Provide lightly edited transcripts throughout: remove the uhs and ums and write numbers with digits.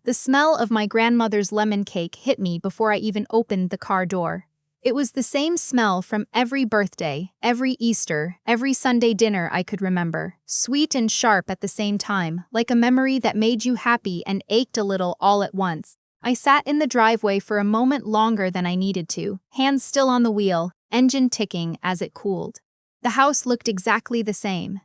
The smell of my grandmother's lemon cake hit me before I even opened the car door. It was the same smell from every birthday, every Easter, every Sunday dinner I could remember, sweet and sharp at the same time, like a memory that made you happy and ached a little all at once. I sat in the driveway for a moment longer than I needed to, hands still on the wheel, engine ticking as it cooled. The house looked exactly the same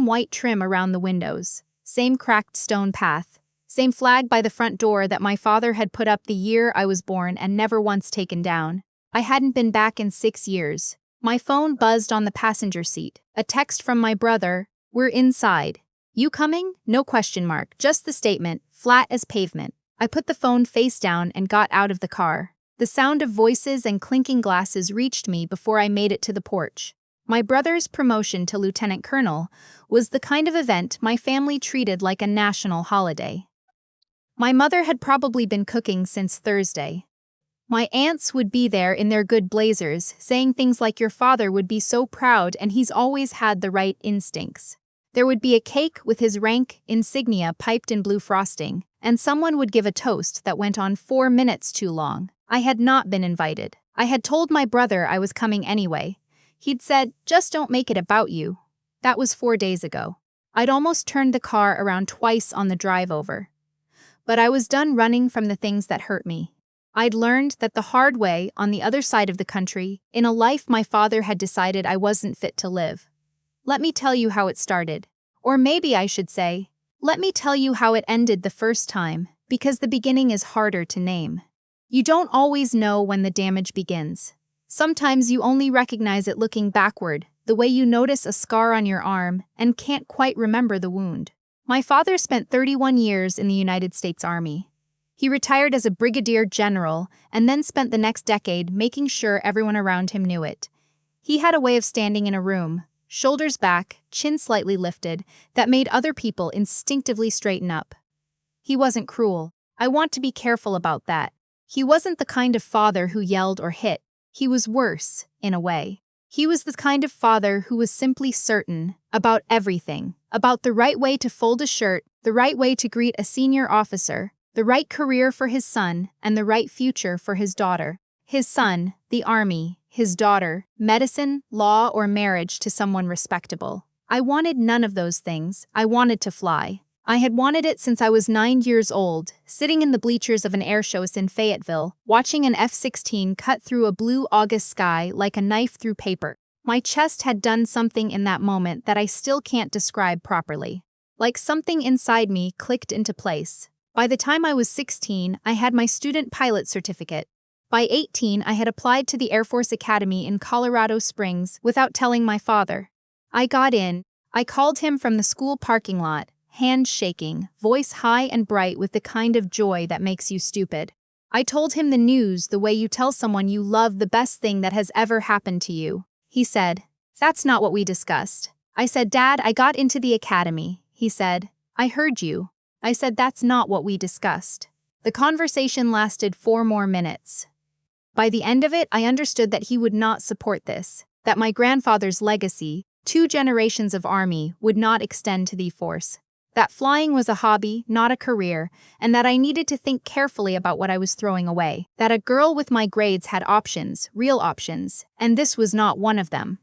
white trim around the windows, same cracked stone path, same flag by the front door that my father had put up the year I was born and never once taken down. I hadn't been back in 6 years. My phone buzzed on the passenger seat. A text from my brother, "We're inside. You coming?" No question mark, just the statement, flat as pavement. I put the phone face down and got out of the car. The sound of voices and clinking glasses reached me before I made it to the porch. My brother's promotion to lieutenant colonel was the kind of event my family treated like a national holiday. My mother had probably been cooking since Thursday. My aunts would be there in their good blazers, saying things like "Your father would be so proud and he's always had the right instincts." There would be a cake with his rank insignia piped in blue frosting, and someone would give a toast that went on 4 minutes too long. I had not been invited. I had told my brother I was coming anyway. He'd said, "Just don't make it about you." That was 4 days ago. I'd almost turned the car around twice on the drive over. But I was done running from the things that hurt me. I'd learned that the hard way on the other side of the country, in a life my father had decided I wasn't fit to live. Let me tell you how it started. Or maybe I should say, let me tell you how it ended the first time, because the beginning is harder to name. You don't always know when the damage begins. Sometimes you only recognize it looking backward, the way you notice a scar on your arm and can't quite remember the wound. My father spent 31 years in the United States Army. He retired as a brigadier general and then spent the next decade making sure everyone around him knew it. He had a way of standing in a room, shoulders back, chin slightly lifted, that made other people instinctively straighten up. He wasn't cruel. I want to be careful about that. He wasn't the kind of father who yelled or hit. He was worse, in a way. He was the kind of father who was simply certain about everything, about the right way to fold a shirt, the right way to greet a senior officer, the right career for his son, and the right future for his daughter. His son, the army, his daughter, medicine, law, or marriage to someone respectable. I wanted none of those things. I wanted to fly. I had wanted it since I was 9 years old, sitting in the bleachers of an airshow in Fayetteville, watching an F-16 cut through a blue August sky like a knife through paper. My chest had done something in that moment that I still can't describe properly. Like something inside me clicked into place. By the time I was 16, I had my student pilot certificate. By 18, I had applied to the Air Force Academy in Colorado Springs without telling my father. I got in. I called him from the school parking lot, hands shaking, voice high and bright with the kind of joy that makes you stupid. I told him the news the way you tell someone you love the best thing that has ever happened to you. He said, "That's not what we discussed." I said, "Dad, I got into the academy." He said, "I heard you." I said, "That's not what we discussed." The conversation lasted 4 more minutes. By the end of it, I understood that he would not support this, that my grandfather's legacy, 2 generations of Army, would not extend to the force, that flying was a hobby, not a career, and that I needed to think carefully about what I was throwing away, that a girl with my grades had options, real options, and this was not one of them.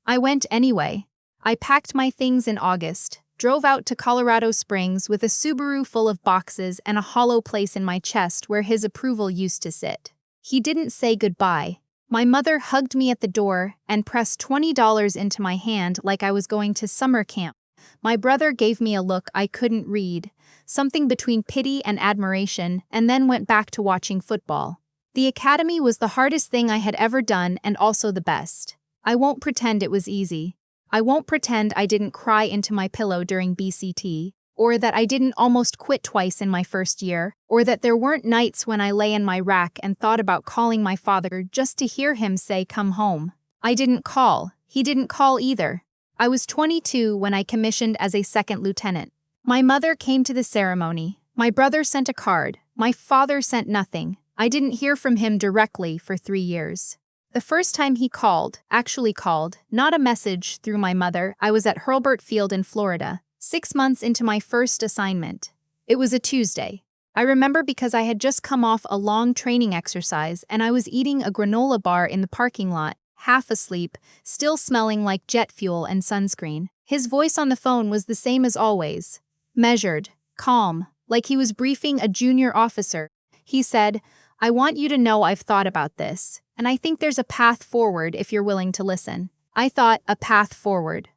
I went anyway. I packed my things in August, drove out to Colorado Springs with a Subaru full of boxes and a hollow place in my chest where his approval used to sit. He didn't say goodbye. My mother hugged me at the door and pressed $20 into my hand like I was going to summer camp. My brother gave me a look I couldn't read, something between pity and admiration, and then went back to watching football. The academy was the hardest thing I had ever done and also the best. I won't pretend it was easy. I won't pretend I didn't cry into my pillow during BCT, or that I didn't almost quit twice in my first year, or that there weren't nights when I lay in my rack and thought about calling my father just to hear him say, "Come home." I didn't call. He didn't call either. I was 22 when I commissioned as a second lieutenant. My mother came to the ceremony. My brother sent a card. My father sent nothing. I didn't hear from him directly for 3 years. The first time he actually called, not a message through my mother, I was at Hurlburt Field in Florida, 6 months into my first assignment. It was a Tuesday. I remember because I had just come off a long training exercise and I was eating a granola bar in the parking lot, half asleep, still smelling like jet fuel and sunscreen. His voice on the phone was the same as always. Measured, calm, like he was briefing a junior officer. He said, "I want you to know I've thought about this, and I think there's a path forward if you're willing to listen." I thought, a path forward.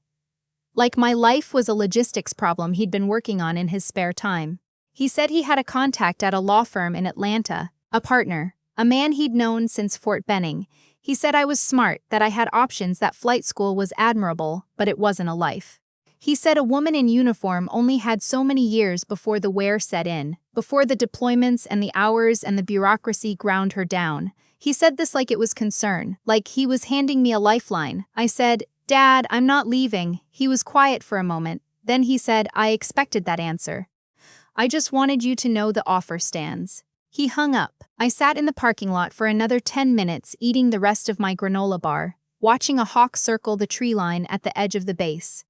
Like my life was a logistics problem he'd been working on in his spare time. He said he had a contact at a law firm in Atlanta, a partner, a man he'd known since Fort Benning. He said I was smart, that I had options, that flight school was admirable, but it wasn't a life. He said a woman in uniform only had so many years before the wear set in, before the deployments and the hours and the bureaucracy ground her down. He said this like it was concern, like he was handing me a lifeline. I said, "Dad, I'm not leaving." He was quiet for a moment. Then he said, "I expected that answer. I just wanted you to know the offer stands." He hung up. I sat in the parking lot for another 10 minutes eating the rest of my granola bar, watching a hawk circle the tree line at the edge of the base.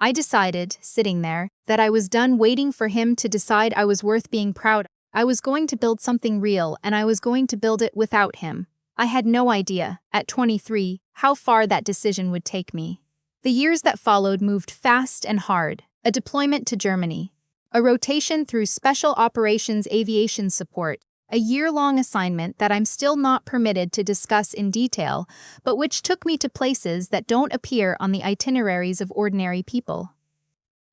I decided, sitting there, that I was done waiting for him to decide I was worth being proud of. I was going to build something real, and I was going to build it without him. I had no idea, at 23, how far that decision would take me. The years that followed moved fast and hard. A deployment to Germany, a rotation through Special Operations Aviation Support, a year-long assignment that I'm still not permitted to discuss in detail, but which took me to places that don't appear on the itineraries of ordinary people.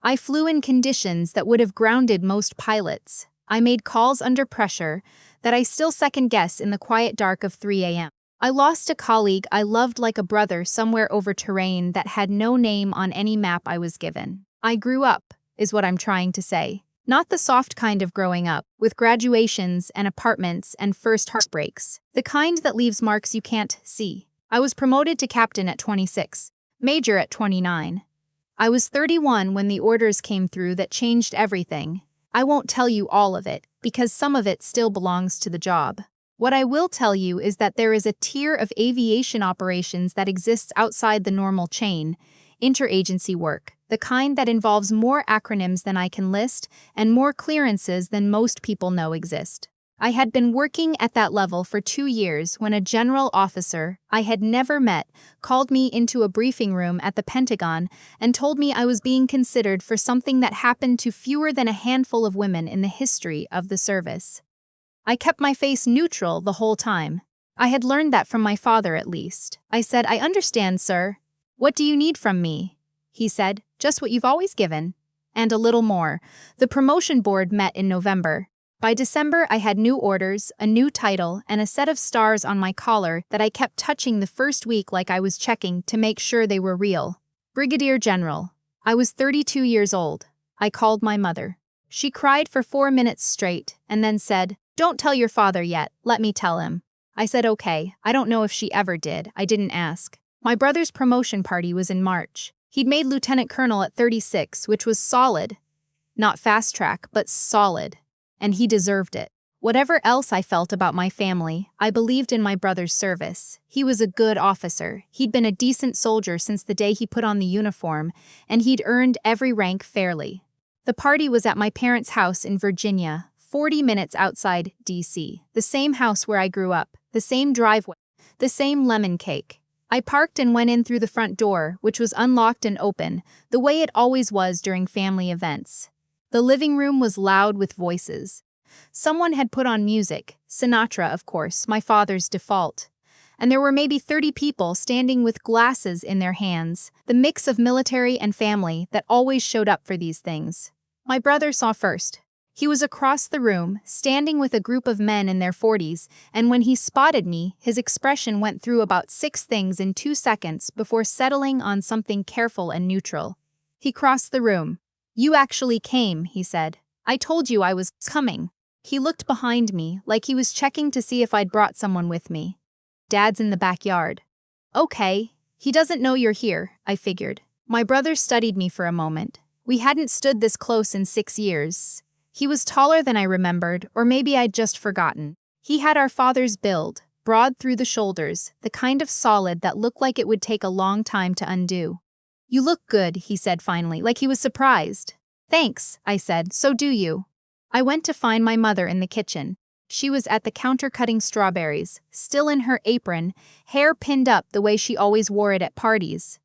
I flew in conditions that would have grounded most pilots. I made calls under pressure that I still second-guess in the quiet dark of 3 a.m. I lost a colleague I loved like a brother somewhere over terrain that had no name on any map I was given. I grew up, is what I'm trying to say. Not the soft kind of growing up, with graduations and apartments and first heartbreaks. The kind that leaves marks you can't see. I was promoted to captain at 26, major at 29. I was 31 when the orders came through that changed everything. I won't tell you all of it, because some of it still belongs to the job. What I will tell you is that there is a tier of aviation operations that exists outside the normal chain, interagency work, the kind that involves more acronyms than I can list and more clearances than most people know exist. I had been working at that level for 2 years when a general officer I had never met called me into a briefing room at the Pentagon and told me I was being considered for something that happened to fewer than a handful of women in the history of the service. I kept my face neutral the whole time. I had learned that from my father at least. I said, "I understand, sir. What do you need from me?" He said, "Just what you've always given. And a little more." The promotion board met in November. By December, I had new orders, a new title, and a set of stars on my collar that I kept touching the first week like I was checking to make sure they were real. Brigadier General. I was 32 years old. I called my mother. She cried for 4 minutes straight, and then said, "Don't tell your father yet, let me tell him." I said okay. I don't know if she ever did, I didn't ask. My brother's promotion party was in March. He'd made lieutenant colonel at 36, which was solid. Not fast track, but solid. And he deserved it. Whatever else I felt about my family, I believed in my brother's service. He was a good officer. He'd been a decent soldier since the day he put on the uniform, and he'd earned every rank fairly. The party was at my parents' house in Virginia, 40 minutes outside D.C., the same house where I grew up, the same driveway, the same lemon cake. I parked and went in through the front door, which was unlocked and open, the way it always was during family events. The living room was loud with voices. Someone had put on music, Sinatra, of course, my father's default. And there were maybe 30 people standing with glasses in their hands, the mix of military and family that always showed up for these things. My brother saw first. He was across the room, standing with a group of men in their 40s, and when he spotted me, his expression went through about 6 things in 2 seconds before settling on something careful and neutral. He crossed the room. "You actually came," he said. "I told you I was coming." He looked behind me, like he was checking to see if I'd brought someone with me. "Dad's in the backyard." "Okay. He doesn't know you're here," I figured. My brother studied me for a moment. We hadn't stood this close in 6 years. He was taller than I remembered, or maybe I'd just forgotten. He had our father's build, broad through the shoulders, the kind of solid that looked like it would take a long time to undo. "You look good," he said finally, like he was surprised. "Thanks," I said, "so do you." I went to find my mother in the kitchen. She was at the counter cutting strawberries, still in her apron, hair pinned up the way she always wore it at parties.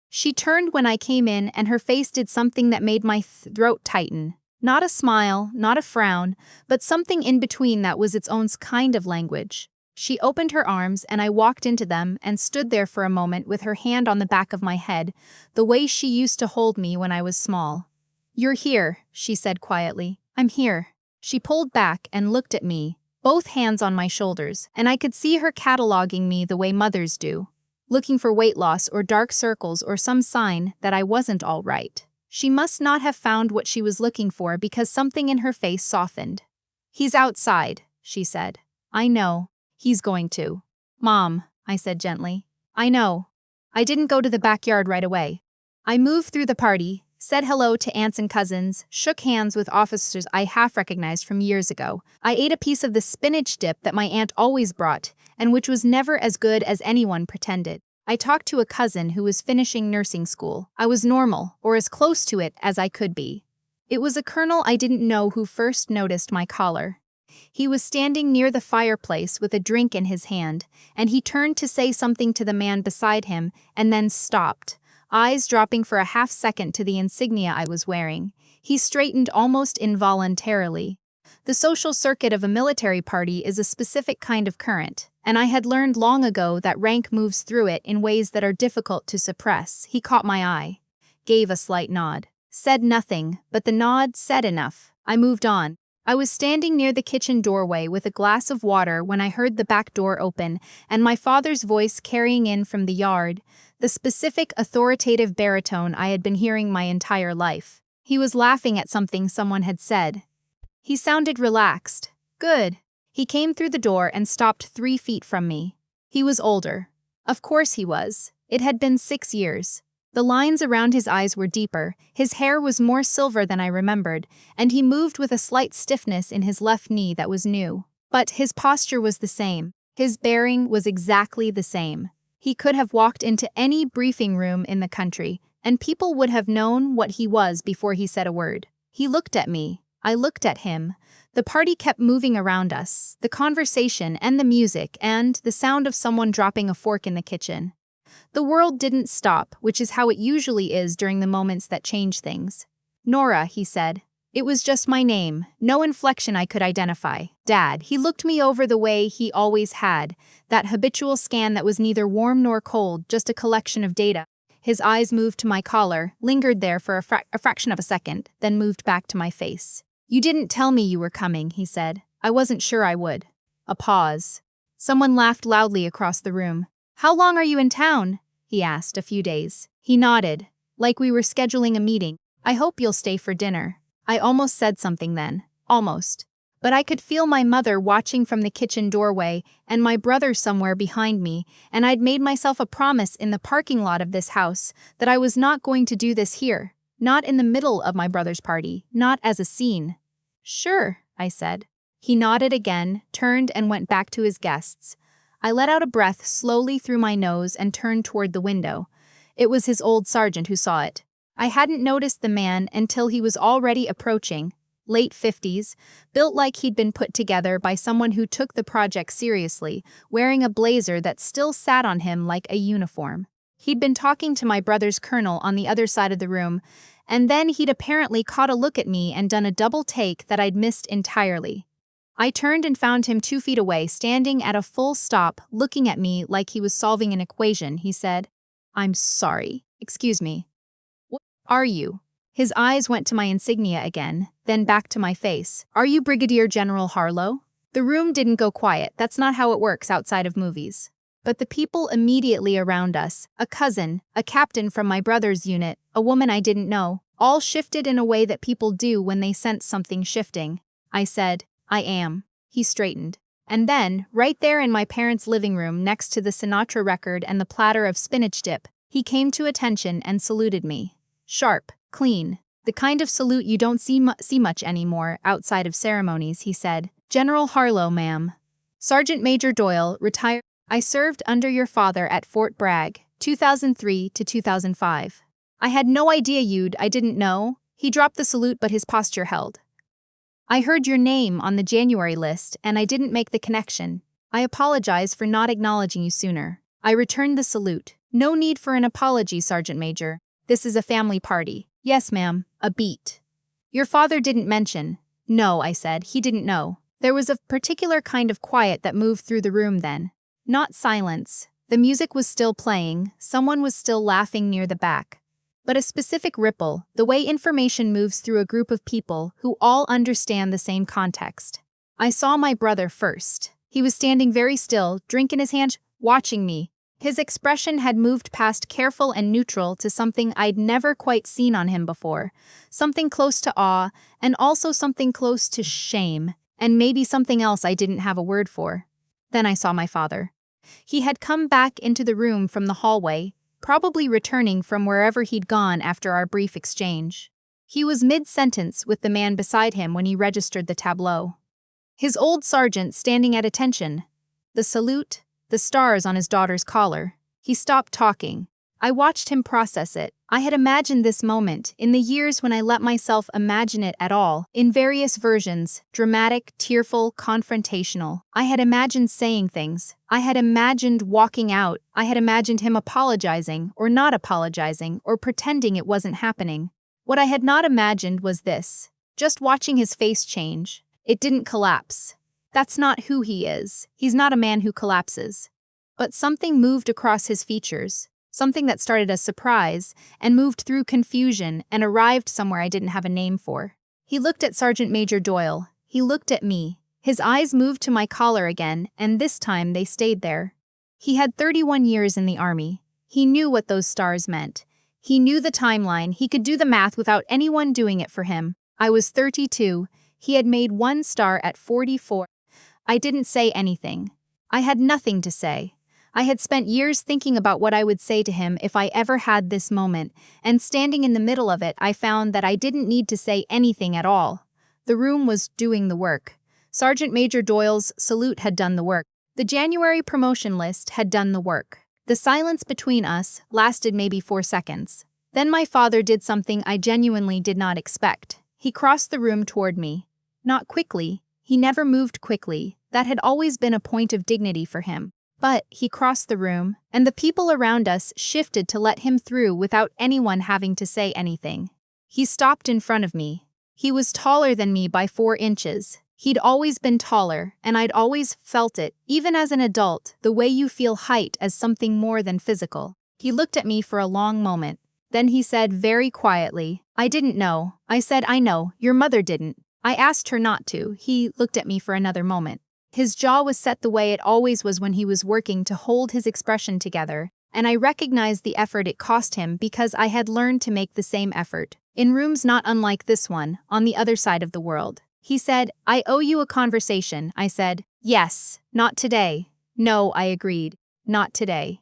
She turned when I came in and her face did something that made my throat tighten. Not a smile, not a frown, but something in between that was its own kind of language. She opened her arms and I walked into them and stood there for a moment with her hand on the back of my head, the way she used to hold me when I was small. "You're here," she said quietly. "I'm here." She pulled back and looked at me, both hands on my shoulders, and I could see her cataloging me the way mothers do, looking for weight loss or dark circles or some sign that I wasn't all right. She must not have found what she was looking for because something in her face softened. "He's outside," she said. "I know. He's going to." "Mom," I said gently. "I know. I didn't go to the backyard right away. I moved through the party, said hello to aunts and cousins, shook hands with officers I half recognized from years ago. I ate a piece of the spinach dip that my aunt always brought, and which was never as good as anyone pretended. I talked to a cousin who was finishing nursing school. I was normal, or as close to it as I could be. It was a colonel I didn't know who first noticed my collar. He was standing near the fireplace with a drink in his hand, and he turned to say something to the man beside him and then stopped, eyes dropping for a half second to the insignia I was wearing. He straightened almost involuntarily. The social circuit of a military party is a specific kind of current, and I had learned long ago that rank moves through it in ways that are difficult to suppress. He caught my eye, gave a slight nod, said nothing, but the nod said enough. I moved on. I was standing near the kitchen doorway with a glass of water when I heard the back door open and my father's voice carrying in from the yard, the specific authoritative baritone I had been hearing my entire life. He was laughing at something someone had said. He sounded relaxed. Good. He came through the door and stopped 3 feet from me. He was older. Of course he was. It had been 6 years. The lines around his eyes were deeper, his hair was more silver than I remembered, and he moved with a slight stiffness in his left knee that was new. But his posture was the same. His bearing was exactly the same. He could have walked into any briefing room in the country, and people would have known what he was before he said a word. He looked at me. I looked at him. The party kept moving around us, the conversation and the music and the sound of someone dropping a fork in the kitchen. The world didn't stop, which is how it usually is during the moments that change things. "Nora," he said. It was just my name, no inflection I could identify. "Dad." He looked me over the way he always had, that habitual scan that was neither warm nor cold, just a collection of data. His eyes moved to my collar, lingered there for a fraction of a second, then moved back to my face. "You didn't tell me you were coming," he said. "I wasn't sure I would." A pause. Someone laughed loudly across the room. "How long are you in town?" he asked. "A few days." He nodded, like we were scheduling a meeting. "I hope you'll stay for dinner." I almost said something then. Almost. But I could feel my mother watching from the kitchen doorway and my brother somewhere behind me, and I'd made myself a promise in the parking lot of this house that I was not going to do this here, not in the middle of my brother's party, not as a scene. "Sure," I said. He nodded again, turned and went back to his guests. I let out a breath slowly through my nose and turned toward the window. It was his old sergeant who saw it. I hadn't noticed the man until he was already approaching, late 50s, built like he'd been put together by someone who took the project seriously, wearing a blazer that still sat on him like a uniform. He'd been talking to my brother's colonel on the other side of the room, and then he'd apparently caught a look at me and done a double take that I'd missed entirely. I turned and found him 2 feet away, standing at a full stop, looking at me like he was solving an equation. He said, "I'm sorry. Excuse me. What are you?" His eyes went to my insignia again, then back to my face. "Are you Brigadier General Harlow?" The room didn't go quiet. That's not how it works outside of movies. But the people immediately around us, a cousin, a captain from my brother's unit, a woman I didn't know, all shifted in a way that people do when they sense something shifting. I said, "I am." He straightened. And then, right there in my parents' living room next to the Sinatra record and the platter of spinach dip, he came to attention and saluted me. Sharp, clean, the kind of salute you don't see much anymore outside of ceremonies, he said. "General Harlow, ma'am. Sergeant Major Doyle, retired. I served under your father at Fort Bragg, 2003 to 2005. I had no idea I didn't know." He dropped the salute but his posture held. I heard your name on the January list and I didn't make the connection. I apologize for not acknowledging you sooner. I returned the salute. No need for an apology, Sergeant Major. This is a family party. Yes, ma'am, a beat. Your father didn't mention. No, I said, he didn't know. There was a particular kind of quiet that moved through the room then. Not silence. The music was still playing, someone was still laughing near the back. But a specific ripple, the way information moves through a group of people who all understand the same context. I saw my brother first. He was standing very still, drink in his hand, watching me. His expression had moved past careful and neutral to something I'd never quite seen on him before. Something close to awe, and also something close to shame, and maybe something else I didn't have a word for. Then I saw my father. He had come back into the room from the hallway, probably returning from wherever he'd gone after our brief exchange. He was mid-sentence with the man beside him when he registered the tableau. His old sergeant standing at attention. The salute, the stars on his daughter's collar. He stopped talking. I watched him process it. I had imagined this moment in the years when I let myself imagine it at all, in various versions, dramatic, tearful, confrontational. I had imagined saying things. I had imagined walking out. I had imagined him apologizing, or not apologizing, or pretending it wasn't happening. What I had not imagined was this. Just watching his face change. It didn't collapse. That's not who he is. He's not a man who collapses. But something moved across his features. Something that started as surprise, and moved through confusion, and arrived somewhere I didn't have a name for. He looked at Sergeant Major Doyle. He looked at me. His eyes moved to my collar again, and this time they stayed there. He had 31 years in the Army. He knew what those stars meant. He knew the timeline. He could do the math without anyone doing it for him. I was 32. He had made 1 star at 44. I didn't say anything. I had nothing to say. I had spent years thinking about what I would say to him if I ever had this moment, and standing in the middle of it, I found that I didn't need to say anything at all. The room was doing the work. Sergeant Major Doyle's salute had done the work. The January promotion list had done the work. The silence between us lasted maybe 4 seconds. Then my father did something I genuinely did not expect. He crossed the room toward me. Not quickly. He never moved quickly. That had always been a point of dignity for him. But he crossed the room, and the people around us shifted to let him through without anyone having to say anything. He stopped in front of me. He was taller than me by 4 inches. He'd always been taller, and I'd always felt it, even as an adult, the way you feel height as something more than physical. He looked at me for a long moment. Then he said very quietly, "I didn't know." I said, "I know, your mother didn't." I asked her not to. He looked at me for another moment. His jaw was set the way it always was when he was working to hold his expression together, and I recognized the effort it cost him because I had learned to make the same effort, in rooms not unlike this one, on the other side of the world. He said, "I owe you a conversation." I said, "Yes, not today." "No," I agreed, "not today."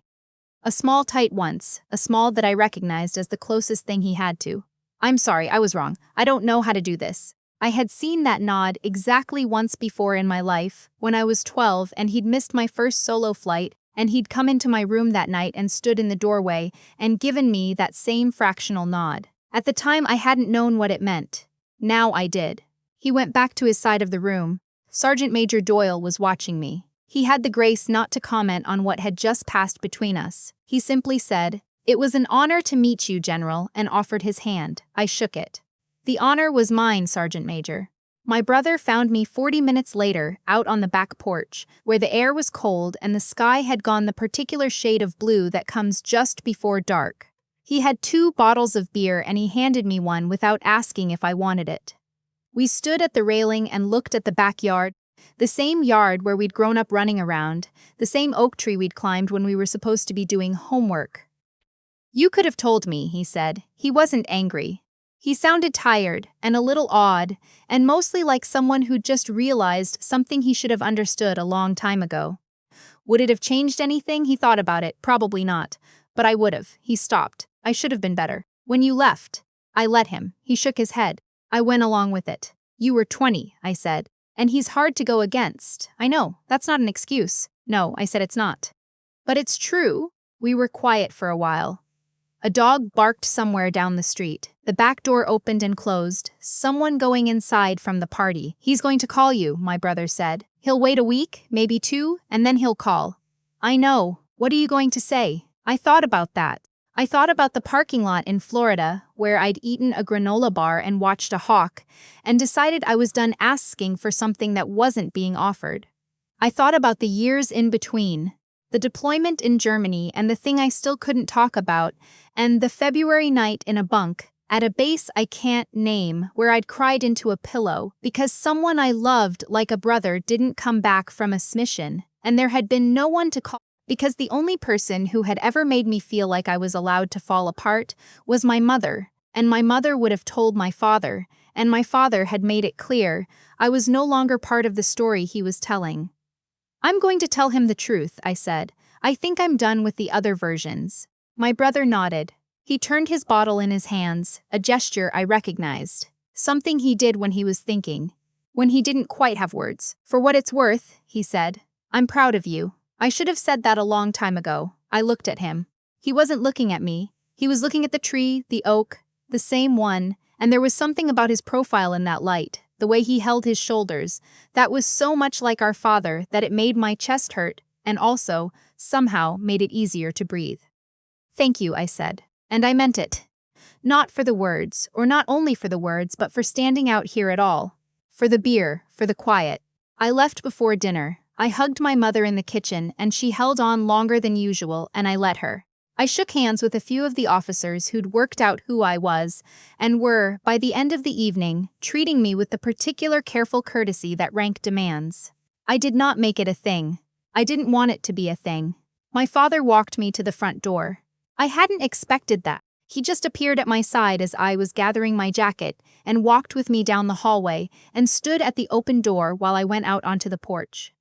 A small tight once, a small that I recognized as the closest thing he had to. "I'm sorry, I was wrong. I don't know how to do this." I had seen that nod exactly once before in my life, when I was 12 and he'd missed my first solo flight, and he'd come into my room that night and stood in the doorway and given me that same fractional nod. At the time I hadn't known what it meant. Now I did. He went back to his side of the room. Sergeant Major Doyle was watching me. He had the grace not to comment on what had just passed between us. He simply said, "It was an honor to meet you, General," and offered his hand. I shook it. "The honor was mine, Sergeant Major." My brother found me 40 minutes later, out on the back porch, where the air was cold and the sky had gone the particular shade of blue that comes just before dark. He had 2 bottles of beer and he handed me one without asking if I wanted it. We stood at the railing and looked at the backyard, the same yard where we'd grown up running around, the same oak tree we'd climbed when we were supposed to be doing homework. "You could have told me," he said. He wasn't angry. He sounded tired, and a little odd, and mostly like someone who'd just realized something he should have understood a long time ago. Would it have changed anything? He thought about it. Probably not. But I would have. He stopped. I should have been better. "When you left." I let him. He shook his head. I went along with it. "You were 20, I said. "And he's hard to go against." "I know. That's not an excuse." "No," I said, "it's not." "But it's true." We were quiet for a while. A dog barked somewhere down the street. The back door opened and closed, someone going inside from the party. "He's going to call you," my brother said. "He'll wait a week, maybe 2, and then he'll call." "I know. What are you going to say?" I thought about that. I thought about the parking lot in Florida, where I'd eaten a granola bar and watched a hawk, and decided I was done asking for something that wasn't being offered. I thought about the years in between, the deployment in Germany and the thing I still couldn't talk about, and the February night in a bunk, at a base I can't name, where I'd cried into a pillow because someone I loved like a brother didn't come back from a mission, and there had been no one to call, because the only person who had ever made me feel like I was allowed to fall apart was my mother, and my mother would have told my father, and my father had made it clear I was no longer part of the story he was telling. "I'm going to tell him the truth," I said. "I think I'm done with the other versions." My brother nodded. He turned his bottle in his hands, a gesture I recognized. Something he did when he was thinking, when he didn't quite have words. "For what it's worth," he said, "I'm proud of you." I should have said that a long time ago. I looked at him. He wasn't looking at me. He was looking at the tree, the oak, the same one, and there was something about his profile in that light, the way he held his shoulders, that was so much like our father that it made my chest hurt, and also, somehow, made it easier to breathe. "Thank you," I said. And I meant it. Not for the words, or not only for the words, but for standing out here at all. For the beer, for the quiet. I left before dinner. I hugged my mother in the kitchen, and she held on longer than usual, and I let her. I shook hands with a few of the officers who'd worked out who I was, and were, by the end of the evening, treating me with the particular careful courtesy that rank demands. I did not make it a thing. I didn't want it to be a thing. My father walked me to the front door. I hadn't expected that. He just appeared at my side as I was gathering my jacket, and walked with me down the hallway, and stood at the open door while I went out onto the porch.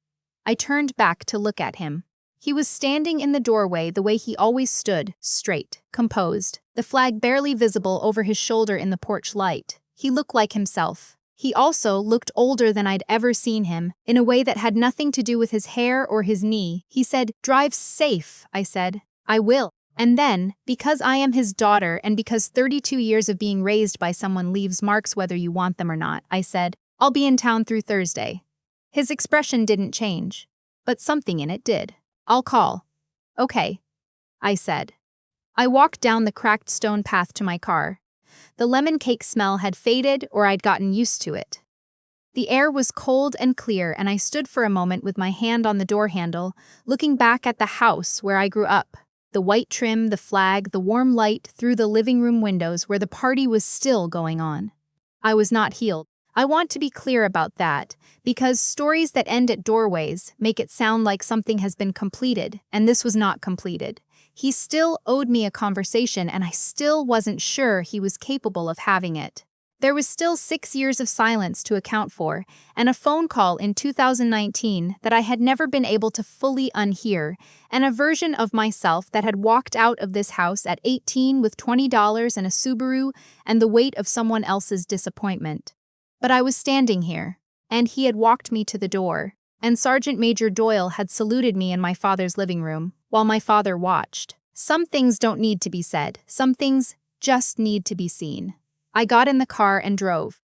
I turned back to look at him. He was standing in the doorway the way he always stood, straight, composed, the flag barely visible over his shoulder in the porch light. He looked like himself. He also looked older than I'd ever seen him, in a way that had nothing to do with his hair or his knee. He said, "Drive safe," I said. "I will." And then, because I am his daughter and because 32 years of being raised by someone leaves marks whether you want them or not, I said, "I'll be in town through Thursday." His expression didn't change, but something in it did. "I'll call." "Okay," I said. I walked down the cracked stone path to my car. The lemon cake smell had faded, or I'd gotten used to it. The air was cold and clear, and I stood for a moment with my hand on the door handle, looking back at the house where I grew up. The white trim, the flag, the warm light through the living room windows where the party was still going on. I was not healed. I want to be clear about that, because stories that end at doorways make it sound like something has been completed, and this was not completed. He still owed me a conversation, and I still wasn't sure he was capable of having it. There was still 6 years of silence to account for, and a phone call in 2019 that I had never been able to fully unhear, and a version of myself that had walked out of this house at 18 with $20 and a Subaru and the weight of someone else's disappointment. But I was standing here, and he had walked me to the door, and Sergeant Major Doyle had saluted me in my father's living room, while my father watched. Some things don't need to be said, some things just need to be seen. I got in the car and drove.